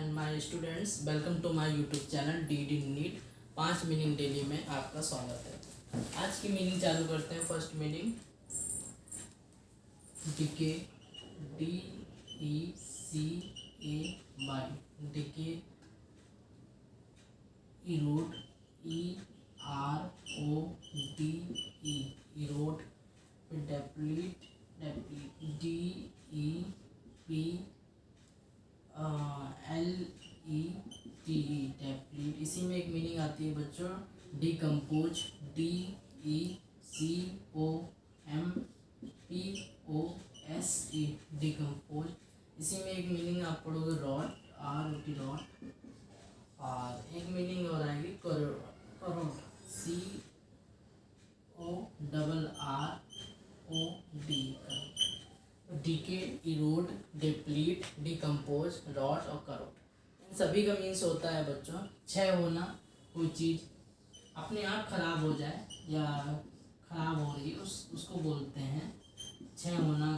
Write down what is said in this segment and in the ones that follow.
And my students, welcome to my YouTube channel the NEET 5 meaning daily में आपका स्वागत है। आज की मीनिंग चालू करते हैं। First meaning decay, DECAY, decay, erode, ERODE, erode, deplete, DEPLETE, deplete. इसी में एक मीनिंग आती है बच्चों डिकम्पोज, DECOMPOSE, डिकम्पोज। इसी में एक मीनिंग आप पढ़ोगे रॉट, ROT, रॉट। और एक मीनिंग और आएगी corrode, CORROD। Decay, erode, deplete, decompose, rot और करोड़। इन सभी का मीन्स होता है बच्चों क्षय होना। कोई चीज़ अपने आप खराब हो जाए या खराब हो रही उसको बोलते हैं क्षय होना।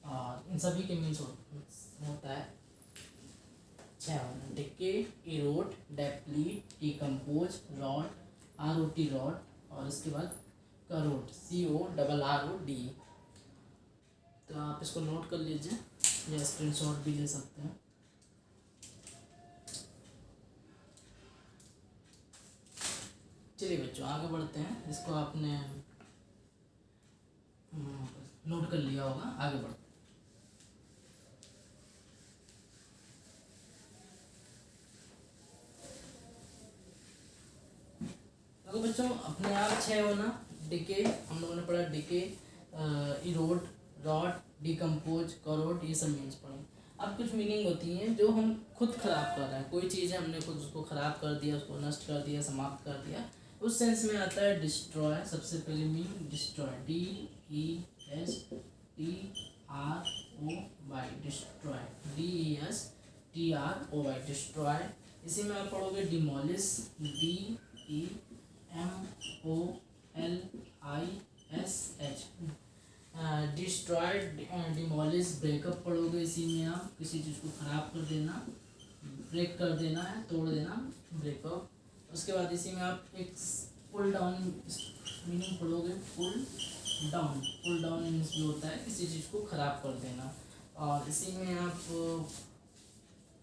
और इन सभी के मीन्स होता है क्षय होना। Decay, erode, deplete, decompose, rot, ROT, rot. और इसके बाद करोड़, CORROD। तो आप इसको नोट कर लीजिए या स्क्रीनशॉट भी ले सकते हैं। चलिए बच्चों आगे बढ़ते हैं। इसको आपने नोट कर लिया होगा, आगे बढ़ते हैं। तो बच्चों अपने आप क्षय होना, डिके हम लोगों ने पढ़ा, decay, erode, rot, decompose, corrode, ये सब मीन्स पढ़े। अब कुछ मीनिंग होती हैं जो हम खुद खराब कर रहे हैं। कोई चीज़ है हमने खुद उसको खराब कर दिया, उसको नष्ट कर दिया, समाप्त कर दिया। उस सेंस में आता है डिस्ट्रॉय। सबसे पहले meaning destroy, DESTROY, destroy, DESTROY, destroy. इसी में आप पढ़ोगे demolish, DEMOLISH, destroy, demolish. Breakup पढ़ोगे, इसी में आप किसी चीज़ को खराब कर देना, ब्रेक कर देना है, तोड़ देना, ब्रेकअप। उसके बाद इसी में आप एक पुल डाउन मीनिंग पढ़ोगे, pull down. Pull down means भी होता है किसी चीज़ को खराब कर देना। और इसी में आप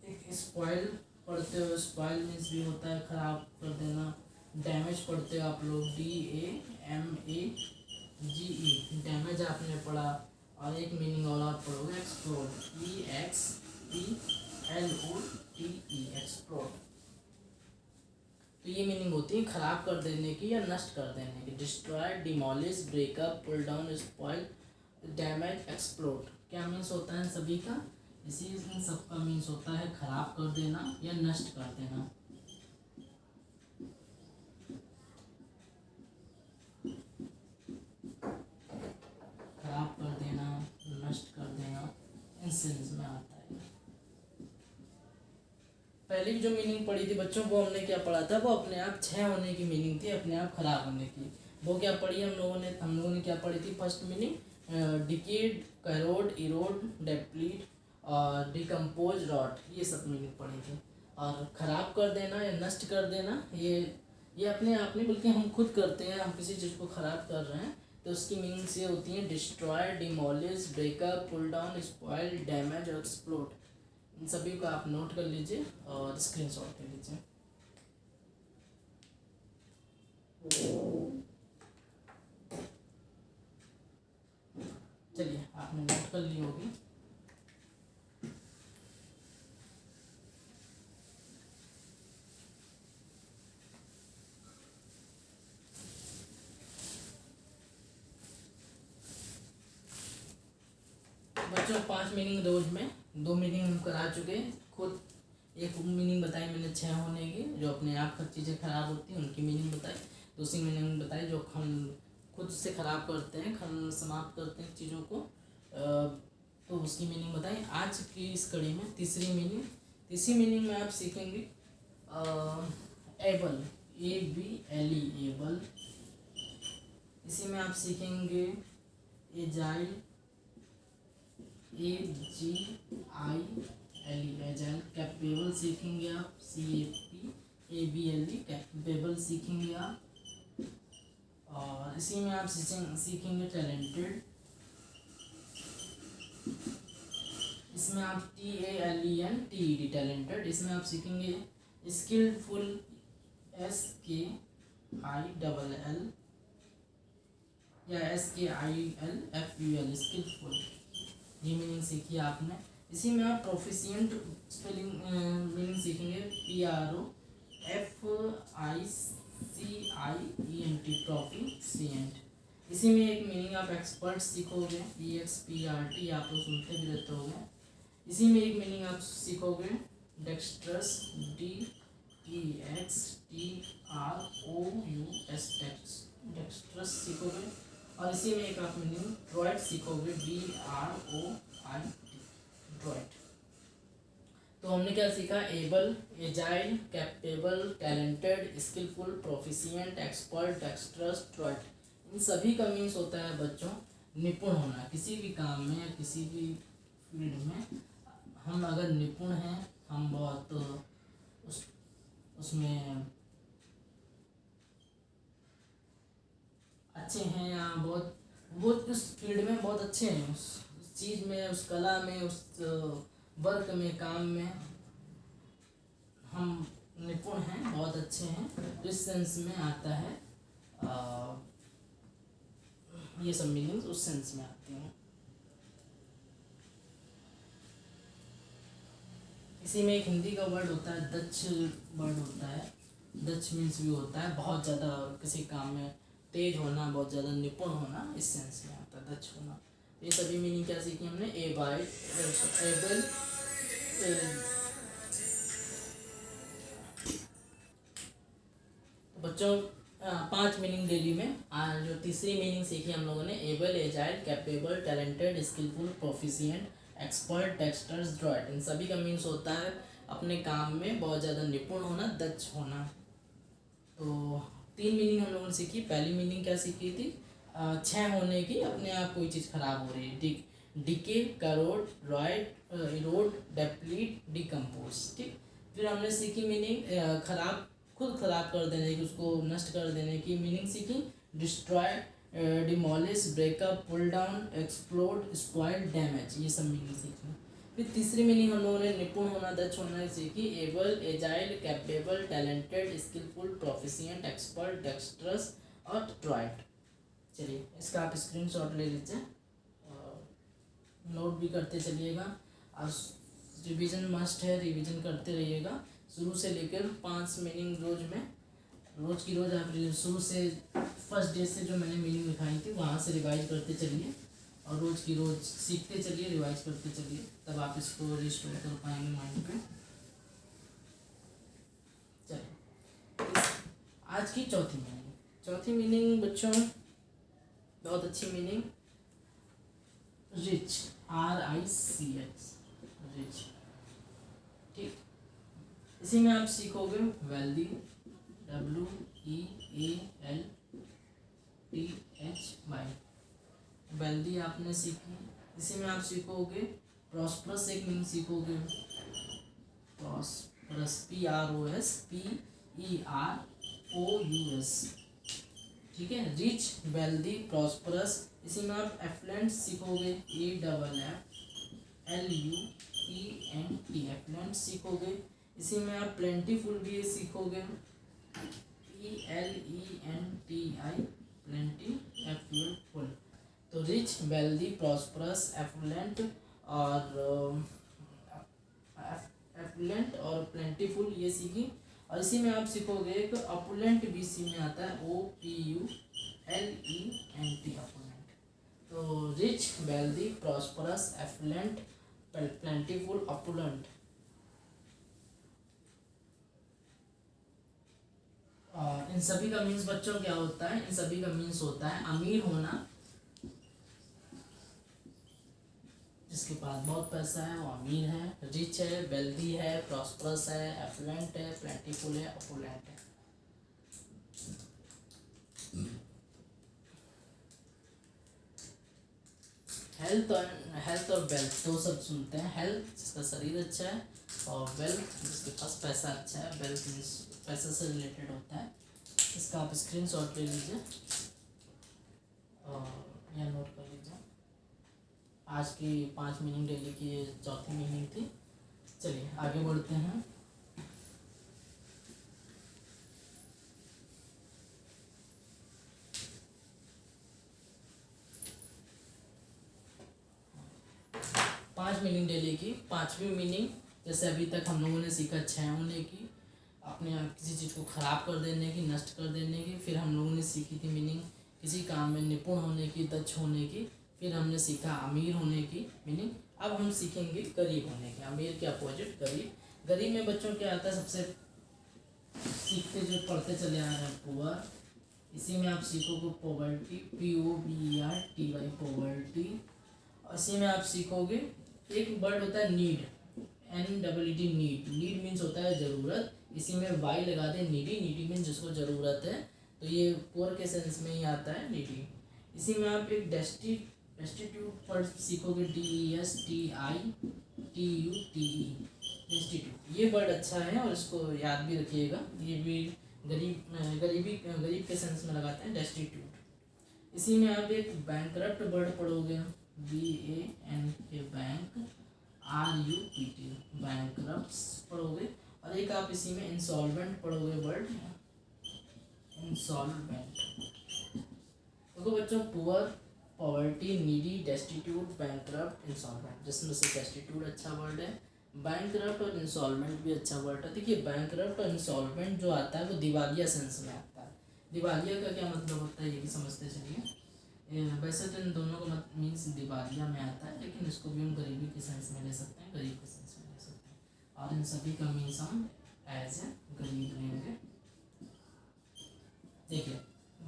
एक स्पॉइल पढ़ते हो, स्पॉइल मीन्स भी होता है खराब कर देना। डैमेज पढ़ते हो आप लोग, DAMAGE, डैमेज आपने पढ़ा। और एक मीनिंग और आप पढ़ोगे एक्सप्लोड, EXPLODE, एक्सप्लोड। तो ये मीनिंग होती है खराब कर देने की या नष्ट कर देने की। Destroy, demolish, break up, pull down, spoil, damage, explode. क्या मीन्स होता है सभी का? इसी इन सब का मीन्स होता है खराब कर देना या नष्ट कर देना। खराब कर देना, नष्ट कर देना, इन सेंस में आता है। पहले भी जो मीनिंग पढ़ी थी बच्चों, वो हमने क्या पढ़ा था? वो अपने आप क्षय होने की मीनिंग थी, अपने आप खराब होने की। वो क्या पढ़ी हम लोगों ने क्या पढ़ी थी? First meaning decayed, corrode, erode, deplete और डिकम्पोज, रॉट। ये सब मीनिंग पढ़ी थी। और खराब कर देना या नष्ट कर देना, ये अपने आप नहीं बल्कि हम खुद करते हैं। हम किसी चीज़ को खराब कर रहे हैं तो उसकी मीनिंग्स ये होती हैं destroy, demolish, break up, pull down, spoil, damage और एक्सप्लोड। इन सभी को आप नोट कर लीजिए और स्क्रीनशॉट ले लीजिए। चलिए आपने नोट कर ली होगी। बच्चों 5 मीनिंग रोज में 2 मीनिंग हम करा चुके हैं। खुद एक मीनिंग बताई मैंने क्षय होने की, जो अपने आप हर चीज़ें खराब होती हैं उनकी मीनिंग बताई। दूसरी मीनिंग बताई जो हम खुद से खराब करते हैं, समाप्त करते हैं चीज़ों को, तो उसकी मीनिंग बताई। आज की इस कड़ी में तीसरी मीनिंग में आप सीखेंगे एबल, ABLE, एबल। इसी में आप सीखेंगे एजाइल, AGILE, सीखेंगे आप, CAPABLE कैपेबल सीखेंगे आप। और इसी में आप सीखेंगे टैलेंटेड, इसमें आप TALENTED टैलेंटेड, इसमें आप सीखेंगे स्किलफुल, SKILL या SKILFUL स्किलफुल, ये मीनिंग सीखी आपने। इसी में आप प्रोफिशिएंट स्पेलिंग मीनिंग सीखेंगे, PROFICIENT प्रोफिशिएंट। इसी में एक मीनिंग आप एक्सपर्ट सीखोगे, EXPERT, आप लोग सुनते भी रहते होंगे। इसी में एक मीनिंग आप सीखोगे डेक्स्ट्रस, DEXTROUS डेक्स्ट्रस सीखोगे। और इसी में एक आप मीनिंग ड्रॉइट सीखोगे, DROIT ड्रॉइट। तो हमने क्या सीखा, able, agile, capable, talented, skilful, proficient, expert, dexterous, droit. इन सभी का मीन्स होता है बच्चों निपुण होना, किसी भी काम में या किसी भी फील्ड में हम अगर निपुण हैं, हम बहुत उसमें अच्छे हैं या बहुत बहुत उस फील्ड में बहुत अच्छे हैं, उस चीज़ में, उस कला में, उस वर्क में, काम में हम निपुण हैं, बहुत अच्छे हैं, तो इस सेंस में आता है। ये सब मीनिंग्स उस सेंस में आती हैं। इसी में एक हिंदी का वर्ड होता है दक्ष, वर्ड होता है दक्ष, मीन्स भी होता है बहुत ज़्यादा किसी काम में तेज होना, बहुत ज़्यादा निपुण होना, इस सेंस में आता है दक्ष होना। ये सभी मीनिंग क्या सीखी हमने, एबल, बच्चों 5 मीनिंग डेली में। जो तीसरी मीनिंग सीखी हम लोगों ने, able, agile, capable, talented, skilful, proficient, expert, dexterous, droit. इन सभी का मीन्स होता है अपने काम में बहुत ज़्यादा निपुण होना, दक्ष होना। तो 3 मीनिंग हम लोगों ने सीखी। पहली मीनिंग क्या सीखी थी, क्षय होने की, अपने आप कोई चीज़ खराब हो रही है, decay, crore, रॉइट, Erode, deplete, decompose. ठीक। फिर हमने सीखी मीनिंग खराब, खुद खराब कर देने की, उसको नष्ट कर देने की मीनिंग सीखी, destroy, demolish, break up, pull down, explode, spoil, damage, ये सब मीनिंग सीखी। फिर तीसरी मीनिंग हम लोगों ने निपुण होना, दक्ष होना सीखी, able, agile, capable, talented, skilful, proficient, expert, dexterous और ड्रॉइट। चलिए इसका आप स्क्रीनशॉट ले लीजिए और नोट भी करते चलिएगा। और रिवीजन मस्ट है, रिवीजन करते रहिएगा शुरू से लेकर 5 मीनिंग रोज की रोज आप शुरू से फर्स्ट डे से जो मैंने मीनिंग लिखाई थी वहाँ से रिवाइज करते चलिए और रोज की रोज सीखते चलिए, रिवाइज करते चलिए, तब आप इसको रिस्टोर कर पाएंगे माइंड पे। चलिए आज की चौथी मीनिंग बच्चों बहुत अच्छी मीनिंग, रिच, RICH, रिच। ठीक। इसी में आप सीखोगे वेल्दी, WEALTHY, वेल्दी आपने सीखी। इसी में आप सीखोगे प्रॉस्परस, एक मीनिंग सीखोगे प्रॉस्परस, PROSPEROUS। ठीक है, रिच, वेल्दी, प्रॉस्परस। इसी में आप एफ्लुएंट सीखोगे, AFFLUENT, एफ्लुएंट सीखोगे। इसी में आप प्लेंटीफुल भी सीखोगे, PLENTI, प्लेंटी, फुल। तो रिच, वेल्दी, प्रॉस्परस, एफ्लुएंट और प्लेंटीफुल, ये सीखी। और इसी में आप सीखोगे एक अपुलेंट भी इसी में आता है, OPULENT, अपुलेंट। तो rich, wealthy, prosperous, affluent, plentiful, opulent. और इन सभी का मीन्स बच्चों क्या होता है, इन सभी का मीन्स होता है अमीर होना, जिसके पास बहुत पैसा है वो अमीर है, रिच है, वेल्दी है, प्रॉस्परस है, एफ्लुएंट है, प्लेंटीफुल है, अपुलेंट है। हेल्थ और वेल्थ दो शब्द सुनते हैं। हेल्थ जिसका शरीर अच्छा है, और वेल्थ जिसके पास पैसा अच्छा है। वेल्थ मीन्स पैसे से रिलेटेड होता है। इसका आप स्क्रीन शॉट ले लीजिए और यह नोट कर लीजिए। आज की 5 मीनिंग डेली की ये चौथी मीनिंग थी। चलिए आगे बढ़ते हैं। पांच मीनिंग डेली की पांचवी मीनिंग, जैसे अभी तक हम लोगों ने सीखा क्षय होने की, अपने किसी चीज़ को ख़राब कर देने की, नष्ट कर देने की। फिर हम लोगों ने सीखी थी मीनिंग किसी काम में निपुण होने की, दक्ष होने की। फिर हमने सीखा अमीर होने की मीनिंग। अब हम सीखेंगे गरीब होने की। अमीर के अपोजिट गरीब। गरीब में बच्चों क्या आता है, सबसे सीखते जो पढ़ते चले आ रहे हैं पुअर। इसी में आप सीखोगे पॉवर्टी, POVERTY पॉवर्टी। इसी में आप सीखोगे एक वर्ड होता है need, NEED need. Need means होता है ज़रूरत। इसी में वाई लगा दें, नीडी। नीडी मीन्स जिसको ज़रूरत है, तो ये पुअर के सेंस में ही आता है नीडी। इसी में आप एक डेस्टिट्यूट वर्ड सीखोगे, DESTITUTE डेस्टिट्यूट। ये वर्ड अच्छा है और इसको याद भी रखिएगा। ये भी गरीब के सेंस में लगाते हैं, डेस्टिट्यूट। इसी में आप एक बैंकरप्ट वर्ड पढ़ोगे, BANK बैंक, RUPT बैंकरप्ट्स पढ़ोगे। और एक आप इसी में इंसॉल्वेंट पढ़ोगे वर्ड, इंसॉल्वेंट। देखो बच्चों, poor, poverty, needy, destitute, bankrupt, insolvent. जिसमें से डेस्टिट्यूट अच्छा वर्ड है, बैंकरप्ट और इंसॉल्वेंट भी अच्छा वर्ड है। देखिए बैंकरप्ट और इंसॉल्वेंट जो आता है वो दिवालिया सेंस में आता है। दिवालिया का क्या मतलब होता है ये भी समझते चलिए। वैसे तो इन दोनों का मीन्स दिवालिया में आता है, लेकिन इसको भी हम गरीबी के सेंस में ले सकते हैं, गरीब के सेंस में ले सकते हैं। और इन सभी का मीन्स हम एज ए गरीब लेंगे। देखिए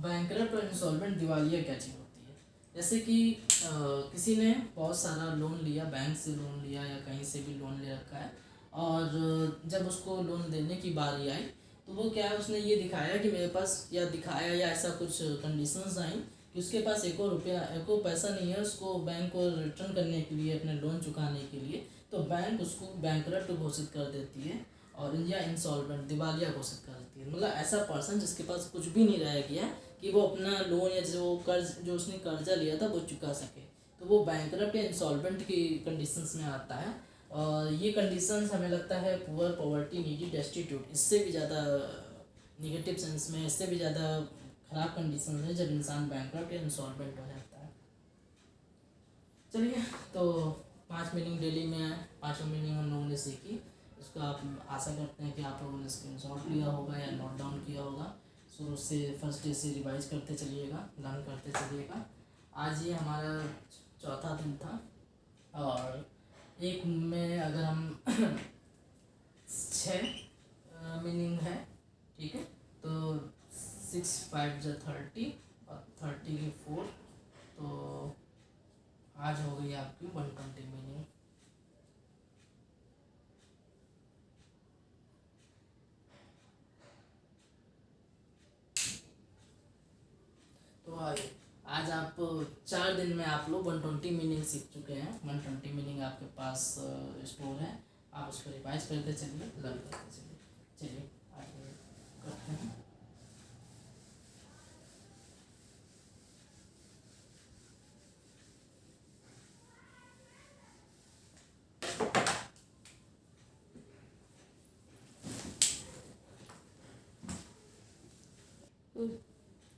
बैंकरप्ट और इंसॉल्वेंट दिवालिया क्या चीज़ होती है, जैसे कि किसी ने बहुत सारा लोन लिया, बैंक से लोन लिया या कहीं से भी लोन ले रखा है, और जब उसको लोन देने की बारी आई तो वो क्या है, उसने ये दिखाया कि मेरे पास, या दिखाया या ऐसा कुछ कंडीशंस आई कि उसके पास एक और पैसा नहीं है उसको बैंक को रिटर्न करने के लिए, अपने लोन चुकाने के लिए। तो बैंक उसको बैंकरप्ट घोषित कर देती है और या इंसॉल्वेंट दिवालिया घोषित कर देती है। मतलब ऐसा पर्सन जिसके पास कुछ भी नहीं रह गया कि वो अपना लोन या जो कर्ज जो उसने कर्जा लिया था वो चुका सके, तो वो बैंकरप्ट या इंसॉल्वेंट की कंडीशंस में आता है। और ये कंडीशंस हमें लगता है पुअर, पॉवर्टी, नीडी, डेस्टिट्यूट, इससे भी ज़्यादा निगेटिव सेंस में, इससे भी ज़्यादा ख़राब कंडीशन है जब इंसान बैंकरप्ट या इंसॉल्वेंट हो जाता है। चलिए, तो 5 मीनिंग डेली में 5 मीनिंग हम लोगों ने सीखी। इसको आप आशा करते हैं कि आप लोगों ने स्क्रीनशॉट लिया होगा या नोट डाउन किया होगा। शुरू से फर्स्ट डे से रिवाइज करते चलिएगा, लर्न करते चलिएगा। आज ये हमारा चौथा दिन था, और एक में अगर हम 6 मीनिंग है, ठीक है, तो 6 5 जा 30 और 30 की 4, तो आज हो गई आपकी 120 मीनिंग। तो आज आप 4 दिन में आप लोग 120 मीनिंग सीख चुके हैं। 120 मीनिंग आपके पास स्टोर है, आप उसको रिवाइज करते चलिए, लर्न करते चलिए। चलिए आगे करते हैं।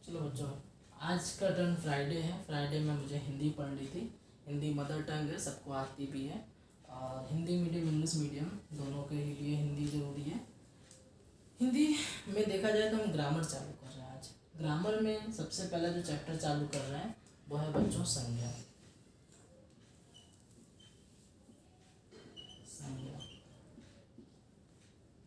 चलो बच्चों, आज का टर्न फ्राइडे है। फ्राइडे में मुझे हिंदी पढ़नी थी। हिंदी मदर टंग है, सबको आती भी है, और हिंदी मीडियम इंग्लिश मीडियम दोनों के ही लिए हिंदी ज़रूरी है। हिंदी में देखा जाए तो हम ग्रामर चालू कर रहे हैं। आज ग्रामर में सबसे पहला जो चैप्टर चालू कर रहे हैं वो है बच्चों संज्ञा। संज्ञा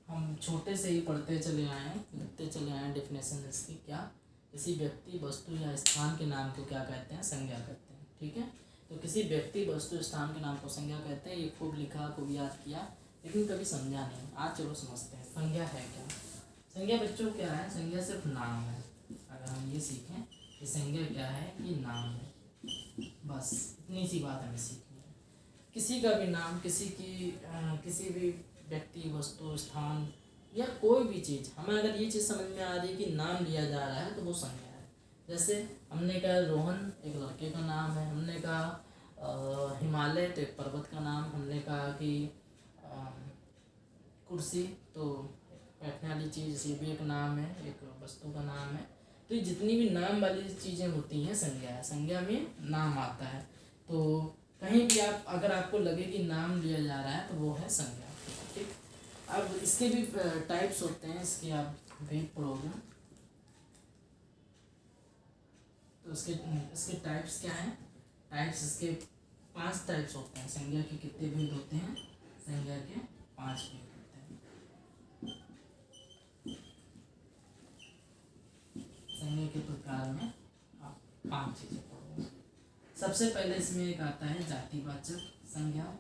हम छोटे से ही पढ़ते चले आए हैं, लिखते चले आए हैं डेफिनेशन इसकी। क्या, किसी व्यक्ति, वस्तु या स्थान के नाम को क्या कहते हैं, संज्ञा कहते हैं, ठीक है। तो किसी व्यक्ति, वस्तु, स्थान के नाम को संज्ञा कहते हैं। ये खूब लिखा, खूब याद किया, लेकिन कभी समझा नहीं। आज चलो समझते हैं संज्ञा है क्या। संज्ञा बच्चों क्या है, संज्ञा सिर्फ नाम है। अगर हम ये सीखें कि संज्ञा क्या है, ये नाम है। बस इतनी सी बात हमें सीखनी है। किसी का भी नाम, किसी भी व्यक्ति, वस्तु, स्थान या कोई भी चीज़, हमें अगर ये चीज़ समझ में आ रही है कि नाम लिया जा रहा है तो वो संज्ञा है। जैसे हमने कहा रोहन एक लड़के का नाम है, हमने कहा हिमालय तो एक पर्वत का नाम, हमने कहा कि कुर्सी तो बैठने वाली चीज़, ये भी एक नाम है, एक वस्तु का नाम है। तो ये जितनी भी नाम वाली चीज़ें होती हैं संज्ञा है, संज्ञा में नाम आता है। तो कहीं भी आप अगर आपको लगे कि नाम लिया जा रहा है तो वो है संज्ञा। ठीक, अब इसके भी टाइप्स होते हैं, इसके आप भेद पढ़ोगे तो इसके टाइप्स क्या हैं। टाइप्स इसके 5 टाइप्स होते हैं। संज्ञा के कितने भेद होते हैं? संज्ञा के 5 भेद होते हैं। संज्ञा के प्रकार में आप 5 चीज़ें पढ़ोगे। सबसे पहले इसमें एक आता है जातिवाचक संज्ञा।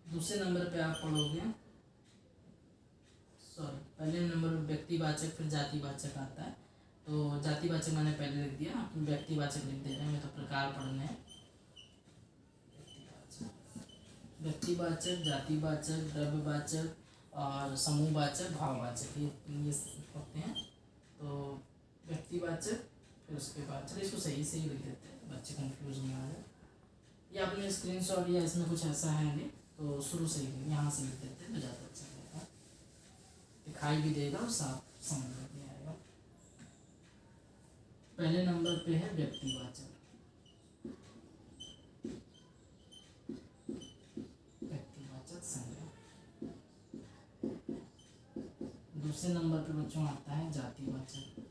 दूसरे नंबर पे आप पढ़ोगे, पहले नंबर पर व्यक्तिवाचक, फिर जातिवाचक आता है। तो जातिवाचक मैंने पहले लिख दिया, आप व्यक्तिवाचक लिख दे रहे हैं, मैं तो प्रकार पढ़ने हैं। व्यक्तिवाचक, जातिवाचक, द्रव्यवाचक और समूहवाचक, भाववाचक, ये होते हैं। तो व्यक्तिवाचक, फिर उसके बाद चलिए इसको सही से ही लिख देते हैं, बच्चे कंफ्यूज नहीं आ रहे। ये आपने स्क्रीनशॉट लिया, इसमें कुछ ऐसा है नहीं, तो शुरू से ही यहाँ से लिख देते हैं तो ज़्यादा अच्छा रहेगा, दिखाई भी देगा और साफ समझ में भी आएगा। पहले नंबर पे है व्यक्तिवाचक। व्यक्तिवाचक संज्ञा। दूसरे नंबर पे बच्चों आता है जातिवाचक।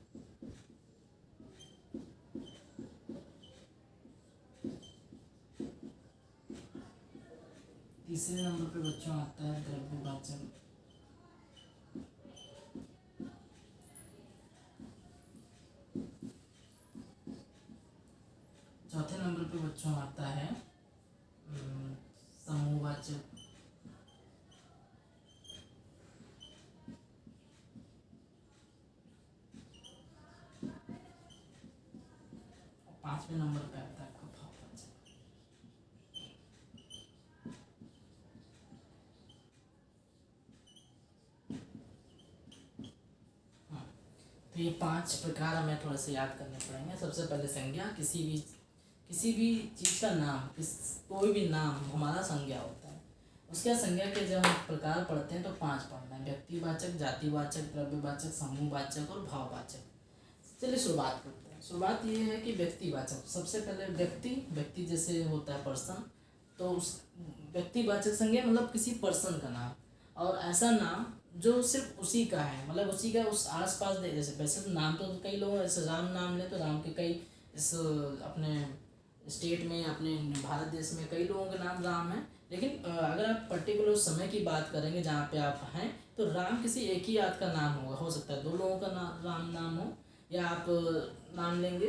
तीसरे नंबर पे बच्चों आता है द्रव्यवाचक। चौथे नंबर पे बच्चों आता है समूहवाचक। पांचवें नंबर पे आता है आपका भाववाचक। तो ये 5 प्रकार हमें थोड़ा सा याद करने पड़ेंगे। सबसे पहले संज्ञा, किसी भी चीज़ का नाम, कोई भी नाम हमारा संज्ञा होता है। उसके संज्ञा के जब हम प्रकार पढ़ते हैं तो 5 पढ़ना है, व्यक्तिवाचक, जातिवाचक, द्रव्यवाचक, समूहवाचक और भाववाचक। चलिए शुरुआत करते हैं। शुरुआत ये है कि व्यक्तिवाचक, सबसे पहले व्यक्ति जैसे होता है पर्सन, तो उस व्यक्तिवाचक संज्ञा मतलब किसी पर्सन का नाम, और ऐसा नाम जो सिर्फ उसी का है, मतलब उसी का उस आसपास दे। जैसे वैसे तो नाम तो कई लोग, जैसे राम नाम ले तो राम के कई इस अपने स्टेट में, अपने भारत देश में कई लोगों का नाम राम है। लेकिन अगर आप पर्टिकुलर समय की बात करेंगे जहाँ पे आप हैं, तो राम किसी एक ही आदमी का नाम होगा, हो सकता है 2 लोगों का राम नाम हो, या आप नाम लेंगे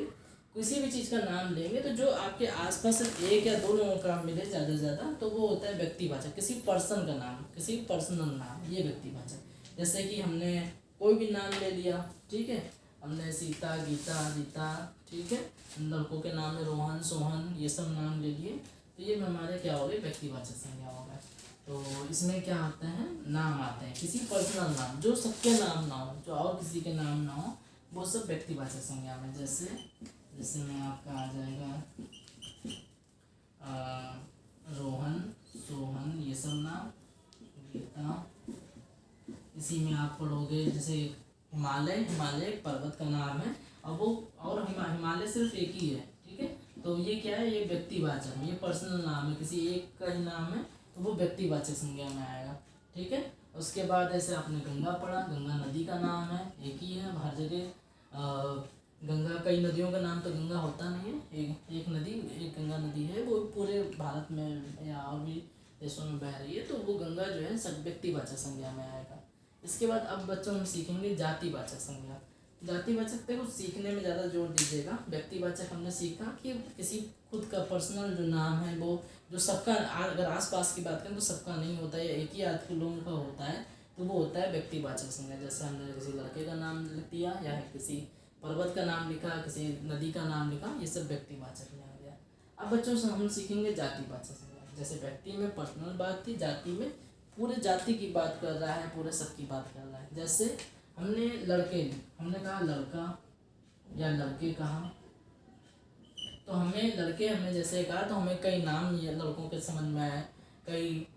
किसी भी चीज़ का नाम लेंगे तो जो आपके आसपास सिर्फ 1 या 2 लोगों का मिले ज़्यादा से ज़्यादा, तो वो होता है व्यक्तिवाचक, किसी पर्सन का नाम, किसी पर्सनल नाम, ये व्यक्तिवाचक। जैसे कि हमने कोई भी नाम ले लिया, ठीक है, हमने सीता, गीता, रीता, ठीक है, लड़कों के नाम में रोहन, सोहन, ये सब नाम ले लिए, तो ये हमारे क्या हो गए? व्यक्तिवाचक संज्ञा हो गए। तो इसमें क्या आते हैं? नाम आते हैं, किसी पर्सनल नाम जो सबके नाम ना हो, जो और किसी के नाम ना हो, वो सब व्यक्तिवाचक संज्ञा में। जैसे में आपका आ जाएगा रोहन, सोहन, ये सब नाम, गीता। इसी में आप पढ़ोगे जैसे हिमालय एक पर्वत का नाम है, और हिमालय सिर्फ एक ही है, ठीक है, तो ये क्या है? ये व्यक्तिवाचक है, ये पर्सनल नाम है, किसी एक का ही नाम है, तो वो व्यक्तिवाचक संज्ञा में आएगा, ठीक है। उसके बाद ऐसे आपने गंगा पढ़ा, गंगा नदी का नाम है, एक ही है हर जगह। गंगा, कई नदियों का नाम तो गंगा होता नहीं है, एक नदी, एक गंगा नदी है, वो पूरे भारत में या और भी देशों में बह रही है, तो वो गंगा जो है सब व्यक्तिवाचक संज्ञा में आएगा। इसके बाद अब बच्चों हम सीखेंगे जातिवाचक संज्ञा। जातिवाचक पे कुछ सीखने में ज़्यादा जोर दीजिएगा। व्यक्तिवाचक हमने सीखा कि किसी खुद का पर्सनल जो नाम है, वो जो सबका, अगर आसपास की बात करें तो सबका नहीं होता है, एक ही आध के लोगों का होता है, तो वो होता है व्यक्तिवाचक संज्ञा। जैसे हमने किसी लड़के का नाम लिख दिया या किसी पर्वत का नाम लिखा, किसी नदी का नाम लिखा, ये सब व्यक्तिवाचक में आ गया। अब बच्चों से हम सीखेंगे जातिवाचक संज्ञा। जैसे व्यक्ति में पर्सनल बात थी, जाति में पूरे जाति की बात कर रहा है, पूरे सब की बात कर रहा है। जैसे हमने लड़के, हमने कहा लड़का या लड़के कहा, तो हमें लड़के हमने जैसे कहा तो हमें कई नाम ये लड़कों के समझ में आए, कई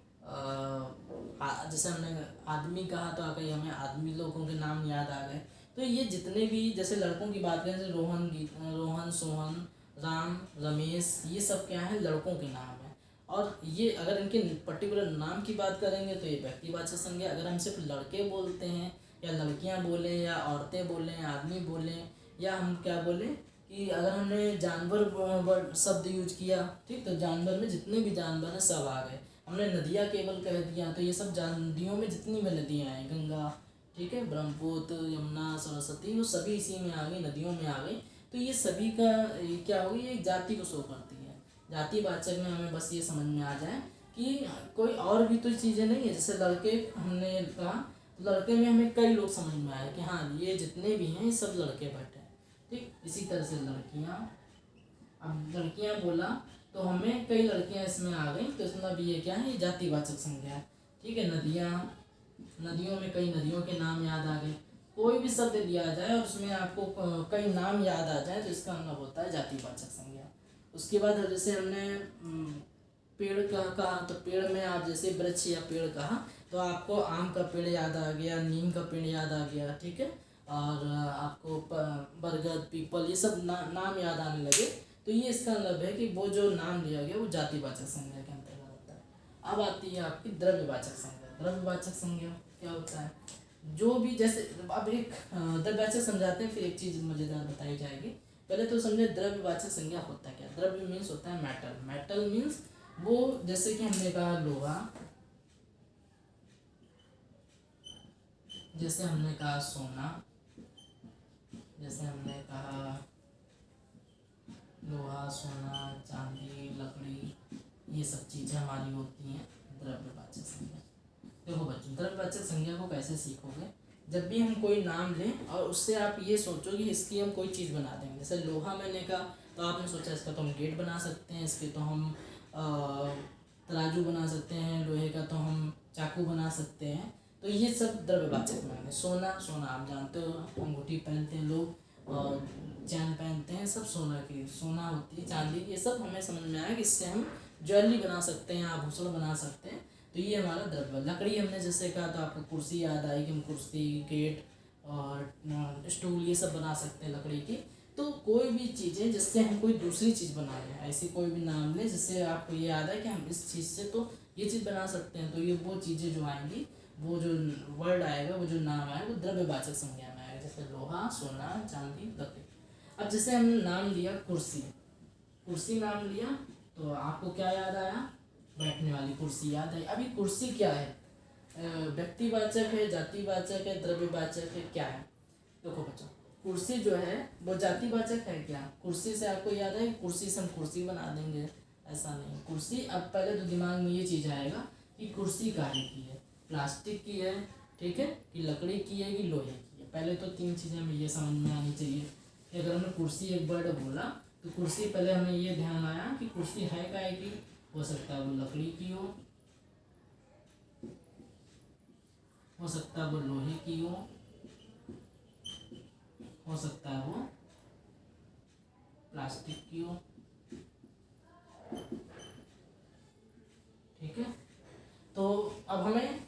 जैसे हमने आदमी कहा तो कई हमें आदमी लोगों के नाम याद आ गए। तो ये जितने भी जैसे लड़कों की बात करें, जैसे रोहन, सोहन, राम, रमेश, ये सब क्या है, लड़कों के नाम है। और ये अगर इनके पर्टिकुलर नाम की बात करेंगे तो ये व्यक्तिवाचक संज्ञा। अगर हम सिर्फ लड़के बोलते हैं या लड़कियां बोलें या औरतें बोलें, आदमी बोलें, या हम क्या बोलें कि अगर हमने जानवर शब्द यूज किया, ठीक, तो जानवर में जितने भी जानवर हैं सब आ गए। हमने नदियाँ केवल कह दिया तो ये सब नदियों में जितनी भी नदियाँ हैं, गंगा, ठीक है, ब्रह्मपुत्र, यमुना, सरस्वती, वो सभी इसी में आ गई, नदियों में आ गई। तो ये सभी का क्या होगी, एक जाति को शो करती है। जातिवाचक में हमें बस ये समझ में आ जाए कि कोई और भी तो चीज़ें नहीं है। जैसे लड़के हमने कहा तो लड़के में हमें कई लोग समझ में आए कि हाँ ये जितने भी हैं ये सब लड़के बैठे हैं, ठीक। इसी तरह से लड़कियाँ, अब लड़कियाँ बोला तो हमें कई लड़कियाँ इसमें आ गई, तो इसमें भी ये क्या है, ये जातिवाचक संज्ञा है, ठीक है। नदियाँ, नदियों में कई नदियों के नाम याद आ गए। कोई भी शब्द लिया जाए और उसमें आपको कई नाम याद आ जाए तो इसका मतलब होता है जातिवाचक संज्ञा। उसके बाद जैसे हमने पेड़ का कहा तो पेड़ में आप जैसे वृक्ष या पेड़ कहा तो आपको आम का पेड़ याद आ गया, नीम का पेड़ याद आ गया, ठीक है, और आपको बरगद, पीपल, ये सब नाम याद आने लगे। तो ये इसका मतलब है कि वो जो नाम लिया गया वो जातिवाचक संज्ञा के अंतर्गत होता है। अब आती है आपकी द्रव्यवाचक संज्ञा। द्रव्यवाचक संज्ञा क्या होता है, जो भी जैसे अब एक द्रव्यवाचक समझाते हैं, फिर एक चीज़ मज़ेदार बताई जाएगी। पहले तो समझे द्रव्यवाचक संज्ञा होता क्या। द्रव्य मीन्स होता है मेटल। मेटल मीन्स वो, जैसे कि हमने कहा लोहा, जैसे हमने कहा सोना, जैसे हमने कहा लोहा, सोना, चांदी, लकड़ी, ये सब चीज़ें हमारी होती हैं द्रव्यवाचक संज्ञा। देखो बच्चों, द्रव्यवाचक संज्ञा को कैसे सीखोगे, जब भी हम कोई नाम लें और उससे आप ये सोचो कि इसकी हम कोई चीज़ बना देंगे। जैसे लोहा मैंने कहा तो आपने सोचा इसका तो हम गेट बना सकते हैं, इसके तो हम तराजू बना सकते हैं, लोहे का तो हम चाकू बना सकते हैं। तो ये सब द्रव्यवाचक में आएंगे। सोना, सोना आप जानते हो, अंगूठी पहनते हैं लोग और चैन पहनते हैं, सब सोना की, सोना होती है, चांदी, ये सब हमें समझ में आया कि इससे हम ज्वेलरी बना सकते हैं, आभूषण बना सकते हैं। तो ये हमारा द्रव्य। लकड़ी हमने जैसे कहा तो आपको कुर्सी याद आई कि हम कुर्सी, गेट और स्टूल ये सब बना सकते हैं लकड़ी की। तो कोई भी चीज़ें जिससे हम कोई दूसरी चीज़ बना लें, ऐसी कोई भी नाम लें जिससे आपको ये याद है कि हम इस चीज़ से तो ये चीज़ बना सकते हैं, तो ये वो चीज़ें जो आएंगी, वो जो वर्ड आएगा, वो जो नाम आएगा, वो द्रव्यवाचक संज्ञा में आएगा। जैसे लोहा, सोना, चांदी, लकड़ी। अब जैसे हमने नाम लिया कुर्सी, कुर्सी नाम लिया तो आपको क्या याद आया, बैठने वाली कुर्सी याद आई। अभी कुर्सी क्या है, व्यक्तिवाचक है, जातिवाचक है, द्रव्यवाचक है, क्या है। देखो बच्चों, कुर्सी जो है वो जातिवाचक है क्या। कुर्सी से आपको याद है कुर्सी से हम कुर्सी बना देंगे, ऐसा नहीं। कुर्सी, अब पहले तो दिमाग में ये चीज़ आएगा कि कुर्सी काहे की है, प्लास्टिक की है, ठीक है, कि लकड़ी की है, कि लोहे की है। पहले तो तीन चीज़ें हमें ये समझ में आनी चाहिए कि अगर हमने कुर्सी एक वर्ड बोला तो कुर्सी, पहले हमें ये ध्यान आया कि कुर्सी है काहे की, हो सकता है वो लकड़ी की हो सकता है वो लोहे की हो सकता है वो प्लास्टिक की हो, ठीक है। तो अब हमें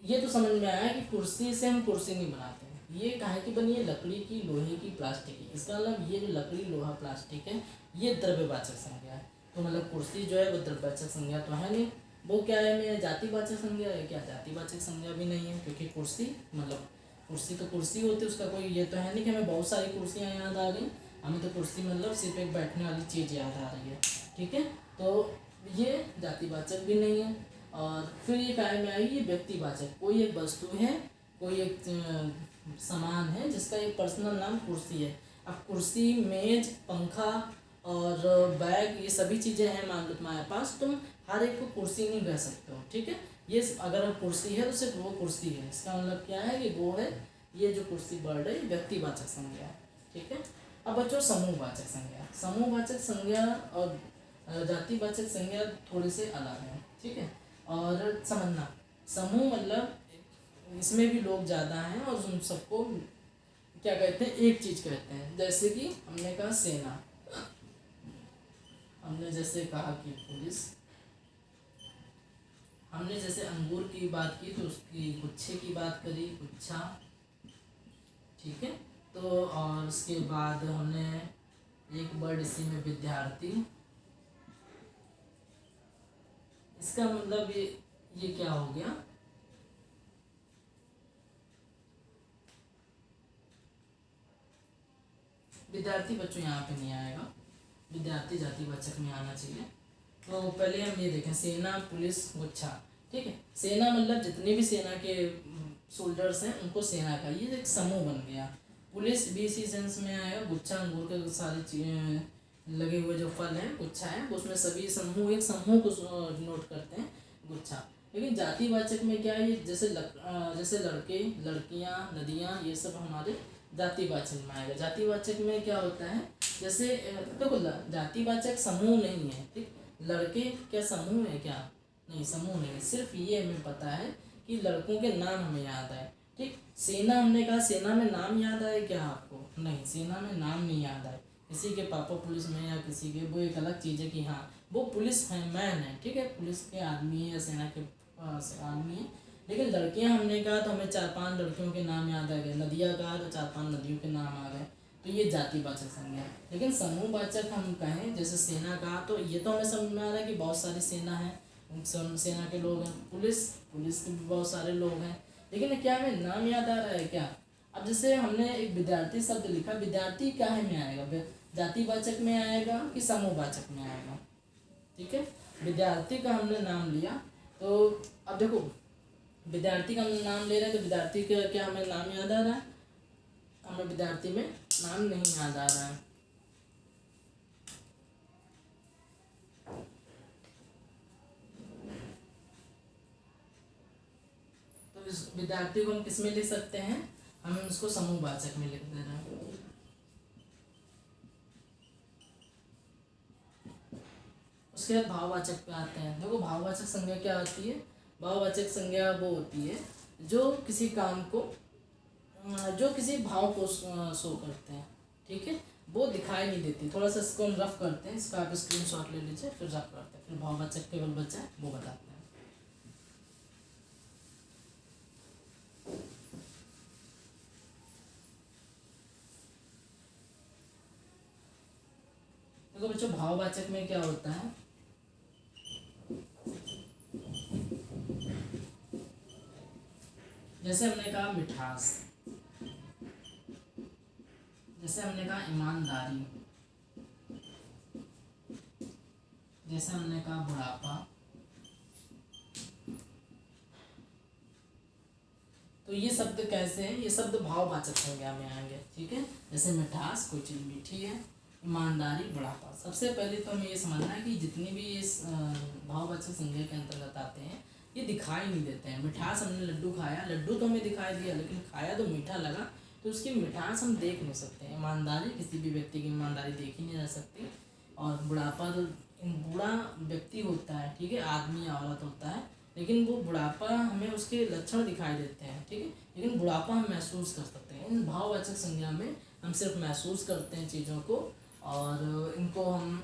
ये तो समझ में आया कि कुर्सी से हम कुर्सी नहीं बनाते हैं। ये काहे की बनी है, लकड़ी की, लोहे की, प्लास्टिक की। इसका मतलब ये जो लकड़ी, लोहा, प्लास्टिक है, ये द्रव्यवाचक संज्ञा है। तो मतलब कुर्सी जो है वो द्रव्यवाचक संज्ञा तो है नहीं, वो क्या है, मेरे जातिवाचक संज्ञा है क्या, जातिवाचक संज्ञा भी नहीं है। क्योंकि कुर्सी मतलब कुर्सी तो कुर्सी होती है, उसका कोई ये तो है नहीं कि हमें बहुत सारी कुर्सियाँ याद आ गई। हमें तो कुर्सी मतलब सिर्फ एक बैठने वाली चीज़ याद आ रही है, ठीक है। तो ये जातिवाचक भी नहीं है। और फिर ये काय में आई, ये व्यक्तिवाचक। कोई एक वस्तु है, कोई एक सामान है जिसका एक पर्सनल नाम कुर्सी है। अब कुर्सी, मेज, पंखा और बैग, ये सभी चीज़ें हैं मान लो तुम्हारे पास, तुम हर एक को कुर्सी नहीं कह सकते हो, ठीक है। ये अगर कुर्सी है तो सिर्फ वो कुर्सी है, इसका मतलब क्या है कि वो है, ये जो कुर्सी वर्ड है ये व्यक्तिवाचक संज्ञा है। ठीक है। अब बच्चों समूहवाचक संज्ञा, समूहवाचक संज्ञा और जातिवाचक संज्ञा थोड़ी से अलग है। ठीक है। और समझना, समूह मतलब इसमें भी लोग ज़्यादा हैं और उन सबको क्या कहते हैं, एक चीज़ कहते हैं। जैसे कि हमने कहा सेना, हमने जैसे कहा कि पुलिस, हमने जैसे अंगूर की बात की तो उसकी गुच्छे की बात करी, गुच्छा। ठीक है। तो और उसके बाद हमने एक वर्ड इसी में विद्यार्थी, इसका मतलब ये क्या हो गया, विद्यार्थी बच्चों यहाँ पे नहीं आएगा, विद्यार्थी जातिवाचक में आना चाहिए। तो पहले हम ये देखें, सेना, पुलिस, गुच्छा। ठीक है। सेना मतलब जितने भी सेना के सोल्जर्स हैं उनको सेना का ये एक समूह बन गया। पुलिस भी इसी सेंस में आएगा, गुच्छा अंगूर के सारे लगे हुए जो फल हैं गुच्छा है, उसमें सभी समूह एक समूह को नोट करते हैं, गुच्छा। लेकिन जातिवाचक में क्या है, जैसे जैसे लड़के, लड़कियां, नदियां, ये सब हमारे जातिवाचक में आएगा। जातिवाचक में क्या होता है, जैसे देखो जातिवाचक समूह नहीं है। ठीक, लड़के क्या समूह है क्या, नहीं समूह नहीं, सिर्फ ये हमें पता है कि लड़कों के नाम हमें याद आए। ठीक, सेना हमने कहा, सेना में नाम याद आए क्या आपको, नहीं सेना में नाम नहीं याद आए, किसी के पापा पुलिस में या किसी के, वो एक अलग चीज़ है कि हाँ वो पुलिस है, मैन है। ठीक है, पुलिस के आदमी है या सेना के आदमी है। लेकिन लड़कियां हमने कहा तो हमें 4-5 लड़कियों के नाम याद आ गए, नदियाँ कहा तो 4-5 नदियों के नाम आ गए, तो ये जातिवाचक संज्ञा। लेकिन समूहवाचक हम कहें, जैसे सेना कहा तो ये तो हमें समझ में आ रहा है कि बहुत सारी सेना है, सेना के लोग हैं, पुलिस के भी बहुत सारे लोग हैं, लेकिन क्या हमें नाम याद आ रहा है क्या। अब जैसे हमने एक विद्यार्थी शब्द लिखा, विद्यार्थी क्या है में आएगा, जातिवाचक में आएगा कि समूहवाचक में आएगा। ठीक है, विद्यार्थी का हमने नाम लिया, तो अब देखो विद्यार्थी का हम नाम ले रहे हैं तो विद्यार्थी का क्या हमें नाम याद आ रहा है, हमें विद्यार्थी में नाम नहीं याद आ रहा है। तो इस विद्यार्थी को हम किस में लिख सकते हैं, हम उसको समूहवाचक में लिख दे रहे हैं। उसके बाद भाववाचक पे आते हैं। देखो भाववाचक संज्ञा क्या होती है, भाववाचक संज्ञा वो होती है जो किसी काम को, जो किसी भाव को शो करते हैं। ठीक है, वो दिखाई नहीं देती। थोड़ा सा इसको हम रफ करते हैं, इसका आप स्क्रीनशॉट ले लीजिए, फिर रफ करते हैं, फिर भाववाचक केवल बचा है वो बताते हैं। देखो बच्चों भाववाचक में क्या होता है, जैसे हमने कहा मिठास, जैसे हमने कहा ईमानदारी, जैसे हमने कहा बुढ़ापा, तो ये शब्द कैसे हैं, ये शब्द भाववाचक संज्ञा में आएंगे। ठीक है, जैसे मिठास कोई चीज़ मीठी है, ईमानदारी, बुढ़ापा। सबसे पहले तो हमें ये समझना है कि जितने भी इस भाववाचक संज्ञा के अंतर्गत आते हैं ये दिखाई नहीं देते हैं। मिठास, हमने लड्डू खाया, लड्डू तो हमें दिखाई दिया लेकिन खाया तो मीठा लगा, तो उसकी मिठास हम देख नहीं सकते। ईमानदारी, किसी भी व्यक्ति की ईमानदारी देखी नहीं जा सकती। और बुढ़ापा, तो बूढ़ा व्यक्ति होता है, ठीक है, आदमी या औरत होता है, लेकिन वो बुढ़ापा हमें उसके लक्षण दिखाई देते हैं। ठीक है, लेकिन बुढ़ापा हम महसूस कर सकते हैं। इन भाववाचक संज्ञा में हम सिर्फ महसूस करते हैं चीज़ों को, और इनको हम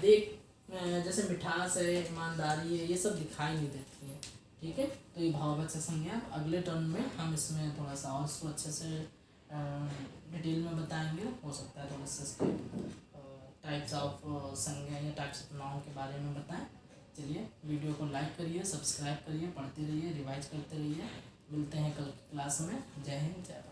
देख, जैसे मिठास है, ईमानदारी है, ये सब दिखाई नहीं देती है। ठीक है, तो ये भाववाचक संज्ञा अगले टर्म में हम इसमें थोड़ा सा और इसको अच्छे से डिटेल में बताएंगे। हो सकता है थोड़ा सा इसके टाइप्स ऑफ संज्ञा या टाइप्स ऑफ नाउन के बारे में बताएं। चलिए वीडियो को लाइक करिए, सब्सक्राइब करिए, पढ़ते रहिए, रिवाइज करते रहिए। मिलते हैं कल की क्लास में। जय हिंद, जय भारत।